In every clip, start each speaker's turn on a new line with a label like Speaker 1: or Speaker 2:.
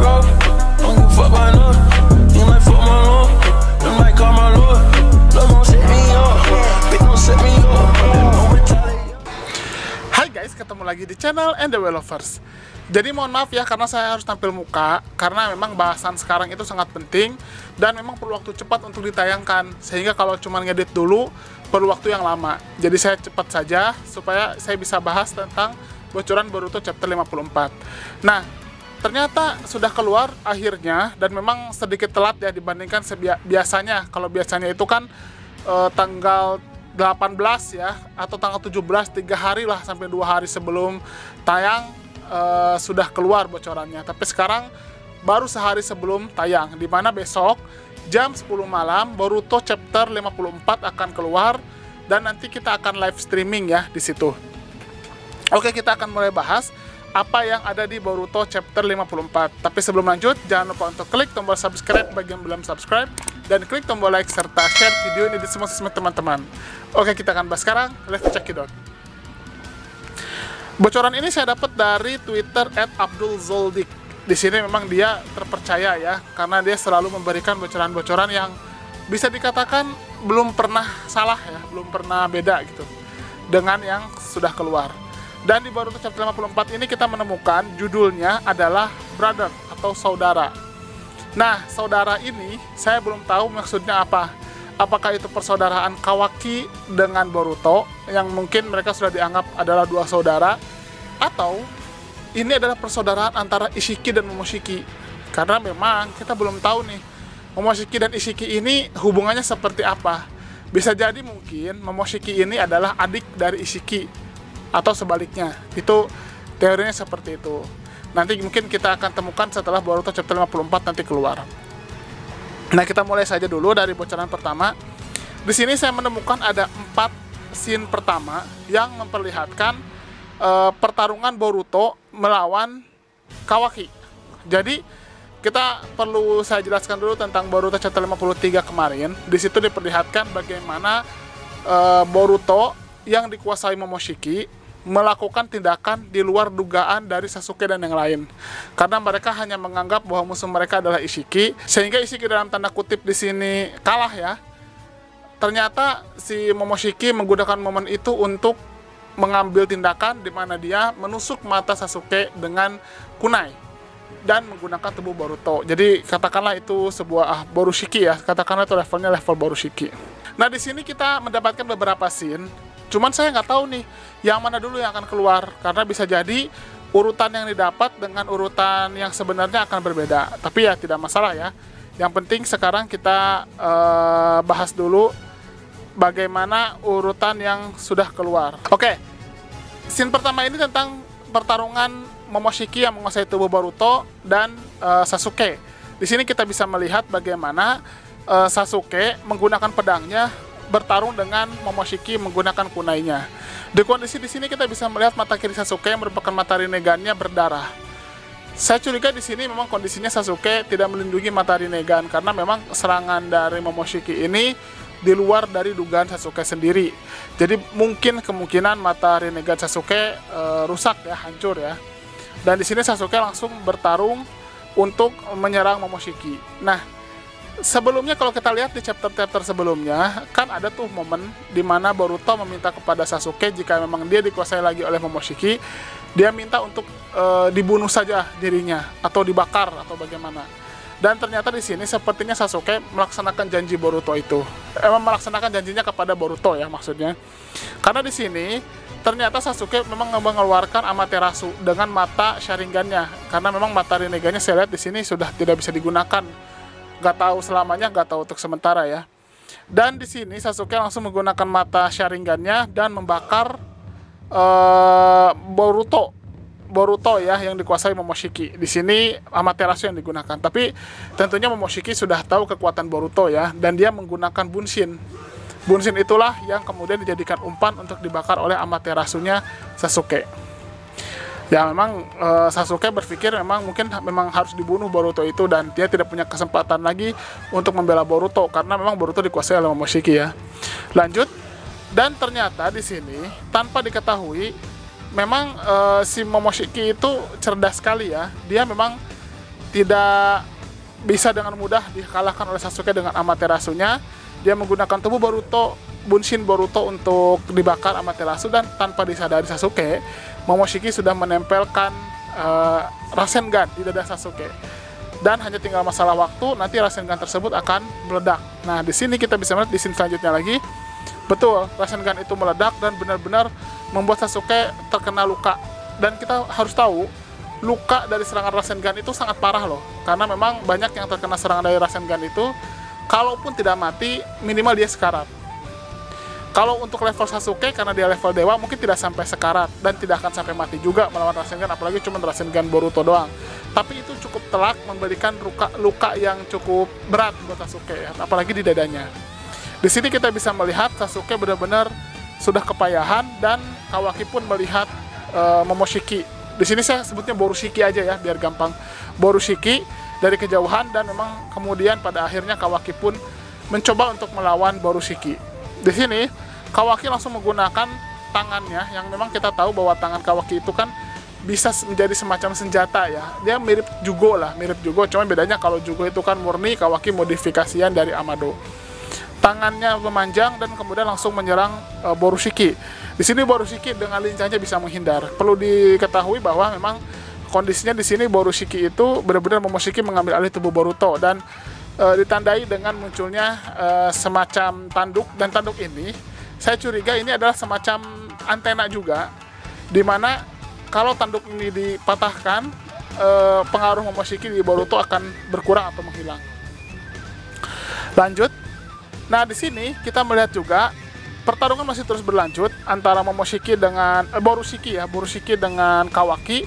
Speaker 1: go. Don't give a fuck by no. You might fuck my lord. You might call my lord. Love gon' set me up. Bitch gon' set me up. Don't retaliate.
Speaker 2: Hai guys, ketemu lagi di channel NDW Lovers. Jadi mohon maaf ya karena saya harus tampil muka, karena memang bahasan sekarang itu sangat penting dan memang perlu waktu cepat untuk ditayangkan, sehingga kalau cuma ngedit dulu perlu waktu yang lama. Jadi saya cepat saja supaya saya bisa bahas tentang bocoran Boruto chapter 54. Nah, ternyata sudah keluar akhirnya, dan memang sedikit telat ya dibandingkan biasanya. Kalau biasanya itu kan tanggal 18 ya, atau tanggal 17, 3 hari lah sampai 2 hari sebelum tayang sudah keluar bocorannya. Tapi sekarang baru sehari sebelum tayang, dimana besok jam 10 malam Boruto chapter 54 akan keluar, dan nanti kita akan live streaming ya di situ. Oke, kita akan mulai bahas apa yang ada di Boruto chapter 54. Tapi sebelum lanjut, jangan lupa untuk klik tombol subscribe bagi yang belum subscribe, dan klik tombol like serta share video ini di semua sosmed teman-teman. Oke, kita akan bahas sekarang. Let's check it out. Bocoran ini saya dapat dari Twitter @abdulzoldik. Di sini memang dia terpercaya ya, karena dia selalu memberikan bocoran-bocoran yang bisa dikatakan belum pernah salah ya, belum pernah beda gitu dengan yang sudah keluar. Dan di Boruto chapter 54 ini kita menemukan judulnya adalah Brother atau saudara. Nah, saudara ini saya belum tahu maksudnya apa. Apakah itu persaudaraan Kawaki dengan Boruto yang mungkin mereka sudah dianggap adalah dua saudara, atau ini adalah persaudaraan antara Ishiki dan Momoshiki? Karena memang kita belum tahu nih Momoshiki dan Ishiki ini hubungannya seperti apa. Bisa jadi mungkin Momoshiki ini adalah adik dari Ishiki, atau sebaliknya. Itu teorinya seperti itu. Nanti mungkin kita akan temukan setelah Boruto chapter 54 nanti keluar. Nah, kita mulai saja dulu dari bocoran pertama. Di sini saya menemukan ada 4 scene pertama yang memperlihatkan pertarungan Boruto melawan Kawaki. Jadi kita perlu saya jelaskan dulu tentang Boruto chapter 53 kemarin. Di situ diperlihatkan bagaimana Boruto yang dikuasai Momoshiki melakukan tindakan di luar dugaan dari Sasuke dan yang lain, karena mereka hanya menganggap bahwa musuh mereka adalah Ishiki, sehingga Ishiki dalam tanda kutip di sini kalah ya. Ternyata si Momoshiki menggunakan momen itu untuk mengambil tindakan di mana dia menusuk mata Sasuke dengan kunai dan menggunakan tubuh Boruto. Jadi katakanlah itu sebuah Borushiki ya, katakanlah itu levelnya level Borushiki. Nah, di sini kita mendapatkan beberapa scene. Cuman saya nggak tahu nih yang mana dulu yang akan keluar, karena bisa jadi urutan yang didapat dengan urutan yang sebenarnya akan berbeda. Tapi ya tidak masalah ya. Yang penting sekarang kita bahas dulu bagaimana urutan yang sudah keluar. Oke, scene pertama ini tentang pertarungan Momoshiki yang menguasai tubuh Boruto dan Sasuke. Di sini kita bisa melihat bagaimana Sasuke menggunakan pedangnya bertarung dengan Momoshiki menggunakan kunainya. Di kondisi di sini kita bisa melihat mata kiri Sasuke yang merupakan mata Rinnegan-nya berdarah. Saya curiga di sini memang kondisinya Sasuke tidak melindungi mata Rinnegan, karena memang serangan dari Momoshiki ini di luar dari dugaan Sasuke sendiri. Jadi mungkin kemungkinan mata Rinnegan Sasuke rusak ya, hancur ya. Dan di sini Sasuke langsung bertarung untuk menyerang Momoshiki. Nah, sebelumnya kalau kita lihat di chapter-chapter sebelumnya, kan ada tuh momen di mana Boruto meminta kepada Sasuke jika memang dia dikuasai lagi oleh Momoshiki, dia minta untuk dibunuh saja dirinya atau dibakar atau bagaimana. Dan ternyata di sini sepertinya Sasuke melaksanakan janji Boruto itu. Melaksanakan janjinya kepada Boruto ya maksudnya. Karena di sini ternyata Sasuke memang mengeluarkan Amaterasu dengan mata Sharingan-nya, karena memang mata Rinnegan-nya saya lihat di sini sudah tidak bisa digunakan. Nggak tahu selamanya, nggak tahu untuk sementara ya. Dan di sini Sasuke langsung menggunakan mata Sharingan-nya dan membakar Boruto ya yang dikuasai Momoshiki. Di sini Amaterasu yang digunakan. Tapi tentunya Momoshiki sudah tahu kekuatan Boruto ya, dan dia menggunakan Bunshin. Bunshin itulah yang kemudian dijadikan umpan untuk dibakar oleh Amaterasunya Sasuke. Ya memang Sasuke berpikir mungkin harus dibunuh Boruto itu, dan dia tidak punya kesempatan lagi untuk membela Boruto karena memang Boruto dikuasai oleh Momoshiki ya. Lanjut, dan ternyata di sini tanpa diketahui memang si Momoshiki itu cerdas sekali ya. Dia memang tidak bisa dengan mudah dikalahkan oleh Sasuke dengan Amaterasu-nya. Dia menggunakan tubuh Boruto, Bunshin Boruto untuk dibakar Amaterasu, dan tanpa disadari Sasuke, Momoshiki sudah menempelkan Rasengan di dada Sasuke. Dan hanya tinggal masalah waktu, nanti Rasengan tersebut akan meledak. Nah, di sini kita bisa melihat di scene selanjutnya lagi. Betul, Rasengan itu meledak dan benar-benar membuat Sasuke terkena luka. Dan kita harus tahu, luka dari serangan Rasengan itu sangat parah loh. Karena memang banyak yang terkena serangan dari Rasengan itu, kalaupun tidak mati, minimal dia sekarat. Kalau untuk level Sasuke, karena dia level dewa, mungkin tidak sampai sekarat dan tidak akan sampai mati juga melawan Rasengan, apalagi cuma Rasengan Boruto doang. Tapi itu cukup telak, memberikan luka yang cukup berat buat Sasuke, ya, apalagi di dadanya. Di sini kita bisa melihat Sasuke benar-benar sudah kepayahan, dan Kawaki pun melihat Momoshiki. Di sini saya sebutnya Borushiki aja ya, biar gampang. Borushiki dari kejauhan, dan memang kemudian pada akhirnya Kawaki pun mencoba untuk melawan Borushiki. Di sini Kawaki langsung menggunakan tangannya, yang memang kita tahu bahwa tangan Kawaki itu kan bisa menjadi semacam senjata ya. Dia mirip Jugo lah, mirip Jugo, cuma bedanya kalau Jugo itu kan murni, Kawaki modifikasian dari Amado. Tangannya memanjang dan kemudian langsung menyerang Borushiki. Di sini Borushiki dengan lincahnya bisa menghindar. Perlu diketahui bahwa memang kondisinya di sini Borushiki itu benar-benar Momoshiki mengambil alih tubuh Boruto, dan ditandai dengan munculnya semacam tanduk, dan tanduk ini saya curiga ini adalah semacam antena juga, dimana kalau tanduk ini dipatahkan, pengaruh Momoshiki di Boruto akan berkurang atau menghilang. Lanjut. Nah, di sini kita melihat juga pertarungan masih terus berlanjut antara Momoshiki dengan Borushiki dengan Kawaki,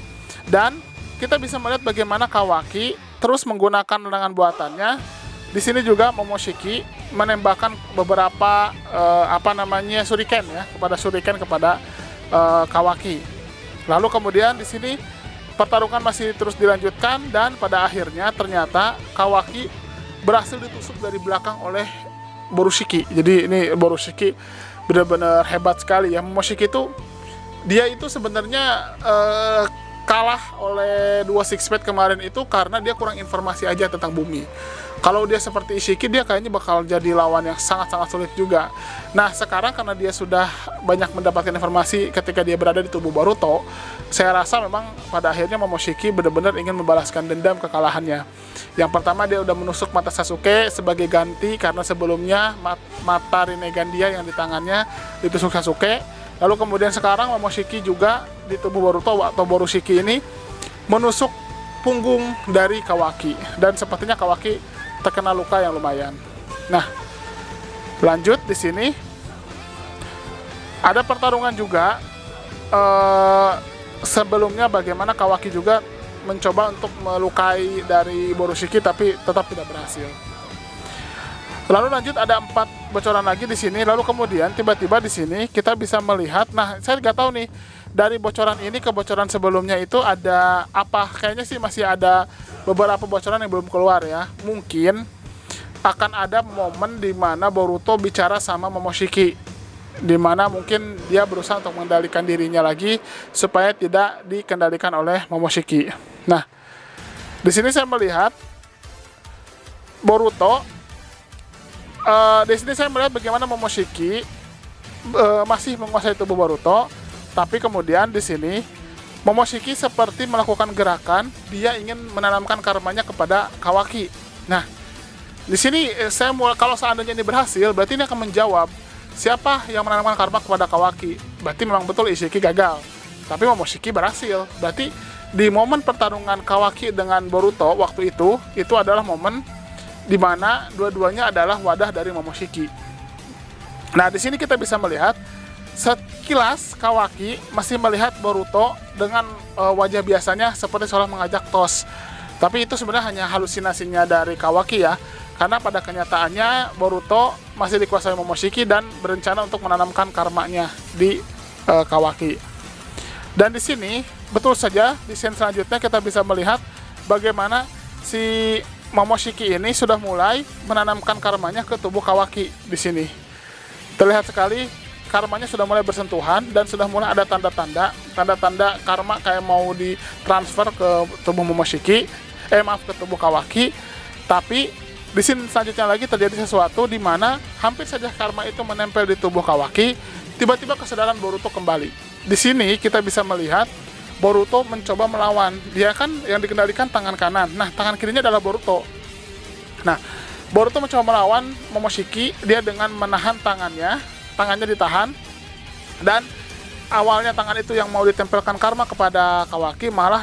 Speaker 2: dan kita bisa melihat bagaimana Kawaki terus menggunakan lengan buatannya. Di sini juga Momoshiki menembakkan beberapa shuriken ya, kepada Kawaki. Lalu kemudian di sini pertarungan masih terus dilanjutkan, dan pada akhirnya ternyata Kawaki berhasil ditusuk dari belakang oleh Borushiki. Jadi ini Borushiki benar-benar hebat sekali ya. Momoshiki itu dia itu sebenarnya kalah oleh dua Six Pack kemarin itu karena dia kurang informasi aja tentang bumi. Kalau dia seperti Ishiki, dia kayaknya bakal jadi lawan yang sangat-sangat sulit juga. Nah, sekarang karena dia sudah banyak mendapatkan informasi ketika dia berada di tubuh Boruto, saya rasa memang pada akhirnya Momoshiki benar-benar ingin membalaskan dendam kekalahannya. Yang pertama, dia udah menusuk mata Sasuke sebagai ganti karena sebelumnya mata Rinnegan dia yang di tangannya ditusuk Sasuke. Lalu kemudian sekarang Momoshiki juga di tubuh Boruto atau Borushiki ini menusuk punggung dari Kawaki, dan sepertinya Kawaki terkena luka yang lumayan. Nah, lanjut di sini ada pertarungan juga sebelumnya, bagaimana Kawaki juga mencoba untuk melukai dari Borushiki tapi tetap tidak berhasil. Lalu lanjut ada 4 bocoran lagi di sini. Lalu kemudian tiba-tiba di sini kita bisa melihat, nah saya nggak tahu nih dari bocoran ini ke bocoran sebelumnya itu ada apa. Kayaknya sih masih ada beberapa bocoran yang belum keluar ya. Mungkin akan ada momen di mana Boruto bicara sama Momoshiki, di mana mungkin dia berusaha untuk mengendalikan dirinya lagi supaya tidak dikendalikan oleh Momoshiki. Nah, di sini saya melihat Boruto. Di sini saya melihat bagaimana Momoshiki masih menguasai tubuh Boruto, tapi kemudian di sini Momoshiki seperti melakukan gerakan dia ingin menanamkan karmanya kepada Kawaki. Nah, di sini saya kalau seandainya ini berhasil, berarti ini akan menjawab siapa yang menanamkan karma kepada Kawaki. Berarti memang betul Ishiki gagal, tapi Momoshiki berhasil. Berarti di momen pertarungan Kawaki dengan Boruto waktu itu adalah momen di mana dua-duanya adalah wadah dari Momoshiki. Nah, di sini kita bisa melihat sekilas Kawaki masih melihat Boruto dengan wajah biasanya seperti seolah mengajak tos. Tapi itu sebenarnya hanya halusinasinya dari Kawaki ya. Karena pada kenyataannya Boruto masih dikuasai Momoshiki dan berencana untuk menanamkan karmanya di Kawaki. Dan di sini betul saja di scene selanjutnya kita bisa melihat bagaimana si Momoshiki ini sudah mulai menanamkan karmanya ke tubuh Kawaki di sini. Terlihat sekali karmanya sudah mulai bersentuhan dan sudah mulai ada tanda-tanda karma kayak mau ditransfer ke tubuh Momoshiki. maaf, ke tubuh Kawaki. Tapi di scene selanjutnya lagi terjadi sesuatu di mana hampir saja karma itu menempel di tubuh Kawaki. Tiba-tiba kesadaran Boruto kembali. Di sini kita bisa melihat Boruto mencoba melawan. Dia kan yang dikendalikan tangan kanan. Nah, tangan kirinya adalah Boruto. Nah, Boruto mencoba melawan Momoshiki. Dia dengan menahan tangannya ditahan. Dan awalnya tangan itu yang mau ditempelkan karma kepada Kawaki, malah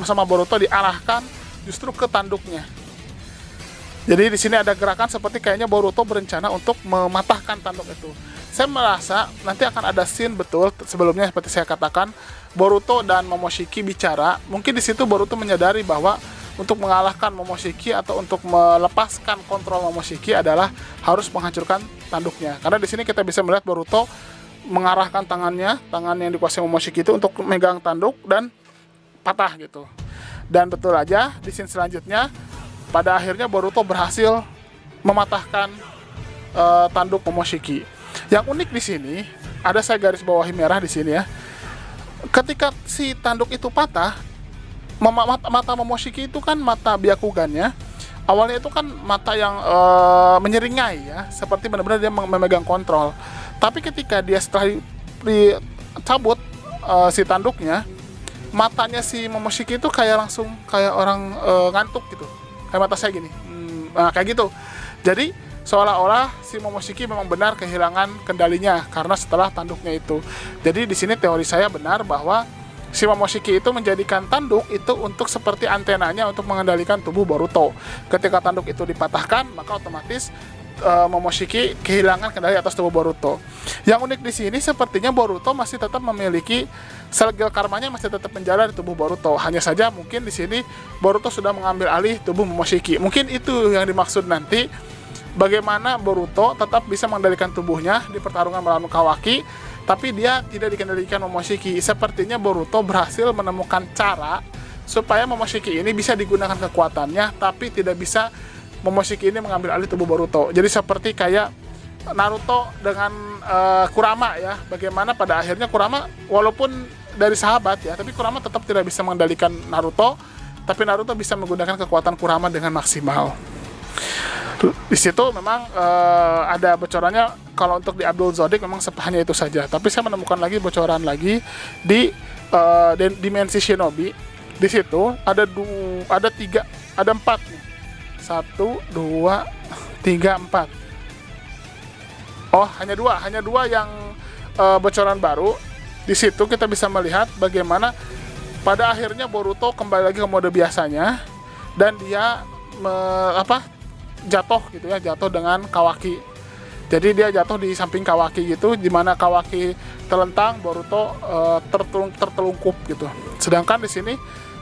Speaker 2: sama Boruto diarahkan justru ke tanduknya. Jadi di sini ada gerakan seperti kayaknya Boruto berencana untuk mematahkan tanduk itu. Saya merasa nanti akan ada scene betul sebelumnya seperti saya katakan, Boruto dan Momoshiki bicara. Mungkin di situ Boruto menyadari bahwa untuk mengalahkan Momoshiki atau untuk melepaskan kontrol Momoshiki adalah harus menghancurkan tanduknya. Karena di sini kita bisa melihat Boruto mengarahkan tangan yang dikuasai Momoshiki itu untuk memegang tanduk dan patah gitu. Dan betul aja di scene selanjutnya pada akhirnya Boruto berhasil mematahkan tanduk Momoshiki. Yang unik di sini ada, saya garis bawahi merah di sini ya. Ketika si tanduk itu patah, mata Momoshiki itu kan mata Byakugan-nya. Awalnya itu kan mata yang menyeringai ya, seperti benar-benar dia memegang kontrol. Tapi ketika dia setelah dicabut si tanduknya, matanya si Momoshiki itu kayak langsung kayak orang ngantuk gitu. Kayak mata saya gini, kayak gitu. Jadi seolah-olah si Momoshiki memang benar kehilangan kendalinya karena setelah tanduknya itu. Jadi di sini teori saya benar bahwa si Momoshiki itu menjadikan tanduk itu untuk seperti antenanya untuk mengendalikan tubuh Boruto. Ketika tanduk itu dipatahkan, maka otomatis Momoshiki kehilangan kendali atas tubuh Boruto. Yang unik di sini sepertinya Boruto masih tetap memiliki sel gel karmanya, masih tetap menjalar di tubuh Boruto. Hanya saja mungkin di sini Boruto sudah mengambil alih tubuh Momoshiki. Mungkin itu yang dimaksud nanti, bagaimana Boruto tetap bisa mengendalikan tubuhnya di pertarungan melawan Kawaki, tapi dia tidak dikendalikan Momoshiki. Sepertinya Boruto berhasil menemukan cara supaya Momoshiki ini bisa digunakan kekuatannya, tapi tidak bisa Momoshiki ini mengambil alih tubuh Boruto. Jadi seperti kayak Naruto dengan Kurama ya. Bagaimana pada akhirnya Kurama walaupun dari sahabat ya, tapi Kurama tetap tidak bisa mengendalikan Naruto, tapi Naruto bisa menggunakan kekuatan Kurama dengan maksimal. Di situ memang ada bocorannya kalau untuk di Abdul Zodic memang hanya itu saja. Tapi saya menemukan lagi bocoran lagi di dimensi Shinobi. Di situ ada 4 nih. 1, 2, 3, 4. Oh, hanya dua yang bocoran baru. Di situ kita bisa melihat bagaimana pada akhirnya Boruto kembali lagi ke mode biasanya dan dia jatuh gitu ya, jatuh dengan Kawaki. Jadi dia jatuh di samping Kawaki gitu, di mana Kawaki terlentang, Boruto tertelungkup gitu. Sedangkan di sini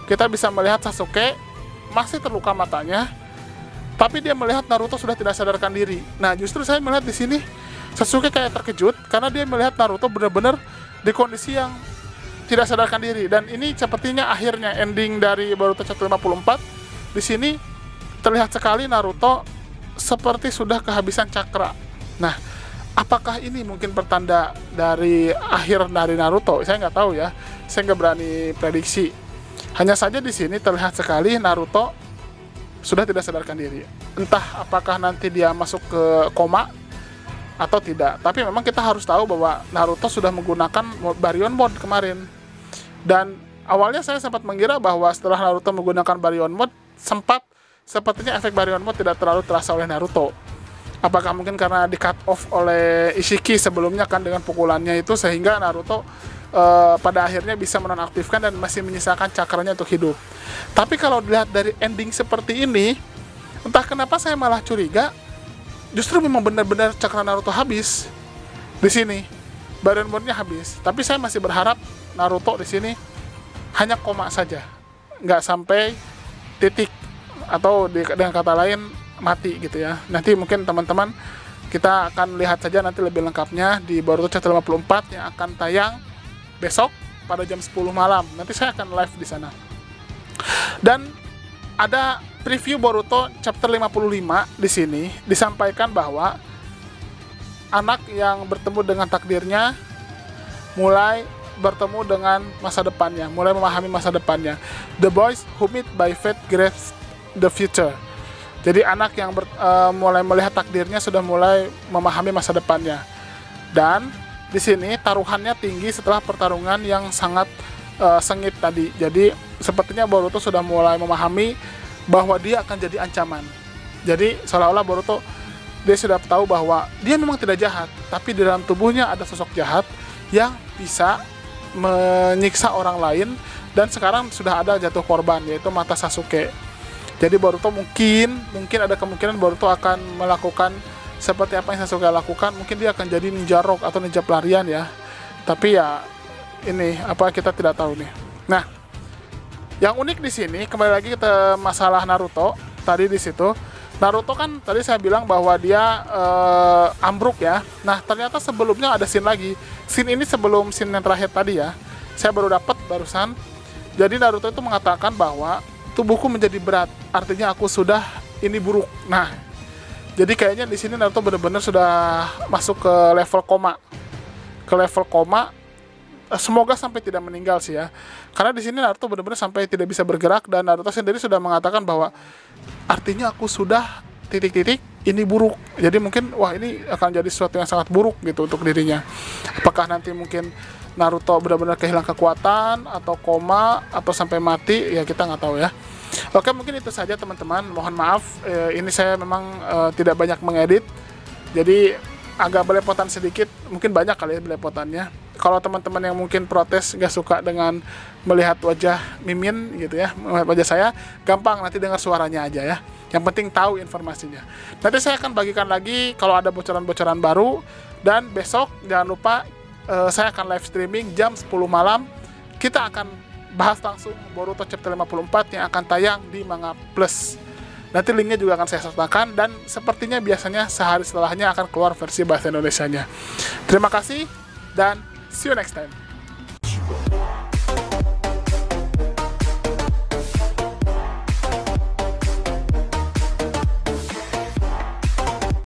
Speaker 2: kita bisa melihat Sasuke masih terluka matanya, tapi dia melihat Naruto sudah tidak sadarkan diri. Nah, justru saya melihat di sini Sasuke kayak terkejut karena dia melihat Naruto benar-benar di kondisi yang tidak sadarkan diri. Dan ini sepertinya akhirnya ending dari Boruto chapter 54. Di sini terlihat sekali Naruto seperti sudah kehabisan cakra. Nah, apakah ini mungkin pertanda dari akhir dari Naruto? Saya nggak tahu ya. Saya nggak berani prediksi. Hanya saja di sini terlihat sekali Naruto sudah tidak sadarkan diri. Entah apakah nanti dia masuk ke koma atau tidak. Tapi memang kita harus tahu bahwa Naruto sudah menggunakan Baryon Mode kemarin. Dan awalnya saya sempat mengira bahwa setelah Naruto menggunakan Baryon Mode, sepertinya efek Baryon Mode tidak terlalu terasa oleh Naruto. Apakah mungkin karena di cut off oleh Ishiki sebelumnya kan dengan pukulannya itu, sehingga Naruto pada akhirnya bisa menonaktifkan dan masih menyisakan cakranya untuk hidup. Tapi kalau dilihat dari ending seperti ini, entah kenapa saya malah curiga justru memang benar-benar cakra Naruto habis di sini, Baryon Mode-nya habis. Tapi saya masih berharap Naruto di sini hanya koma saja, nggak sampai titik atau dengan kata lain mati gitu ya. Nanti mungkin teman-teman kita akan lihat saja nanti lebih lengkapnya di Boruto chapter 54 yang akan tayang besok pada jam 10 malam. Nanti saya akan live di sana. Dan ada preview Boruto chapter 55 di sini disampaikan bahwa anak yang bertemu dengan takdirnya mulai bertemu dengan masa depannya, mulai memahami masa depannya. The boys who meet by fate the future. Jadi anak yang mulai melihat takdirnya sudah mulai memahami masa depannya. Dan di sini taruhannya tinggi setelah pertarungan yang sangat sengit tadi. Jadi sepertinya Boruto sudah mulai memahami bahwa dia akan jadi ancaman. Jadi seolah-olah Boruto dia sudah tahu bahwa dia memang tidak jahat, tapi di dalam tubuhnya ada sosok jahat yang bisa menyiksa orang lain, dan sekarang sudah ada jatuh korban, yaitu mata Sasuke. Jadi Boruto mungkin ada kemungkinan Boruto akan melakukan seperti apa yang Sasuke lakukan. Mungkin dia akan jadi ninja rock atau ninja pelarian ya. Tapi ya ini apa kita tidak tahu nih. Nah, yang unik di sini kembali lagi ke masalah Naruto. Tadi di situ Naruto kan tadi saya bilang bahwa dia ambruk ya. Nah, ternyata sebelumnya ada scene lagi. Scene ini sebelum scene yang terakhir tadi ya. Saya baru dapat barusan. Jadi Naruto itu mengatakan bahwa tubuhku menjadi berat, artinya aku sudah ini buruk. Nah, jadi kayaknya di sini Naruto benar-benar sudah masuk ke level koma. Ke level koma. Semoga sampai tidak meninggal sih ya. Karena di sini Naruto benar-benar sampai tidak bisa bergerak, dan Naruto sendiri sudah mengatakan bahwa artinya aku sudah titik-titik ini buruk. Jadi mungkin wah ini akan jadi sesuatu yang sangat buruk gitu untuk dirinya. Apakah nanti mungkin Naruto benar-benar kehilangan kekuatan atau koma atau sampai mati, ya kita nggak tahu ya. Oke, mungkin itu saja teman-teman. Mohon maaf, ini saya memang tidak banyak mengedit, jadi agak belepotan sedikit. Mungkin banyak kali ya belepotannya. Kalau teman-teman yang mungkin protes nggak suka dengan melihat wajah Mimin gitu ya, melihat wajah saya, gampang nanti dengar suaranya aja ya. Yang penting tahu informasinya. Nanti saya akan bagikan lagi kalau ada bocoran-bocoran baru. Dan besok jangan lupa saya akan live streaming jam 10 malam. Kita akan bahas langsung Boruto chapter 54 yang akan tayang di Manga Plus. Nanti linknya juga akan saya sertakan, dan sepertinya biasanya sehari setelahnya akan keluar versi bahasa Indonesianya. Terima kasih dan see you next time.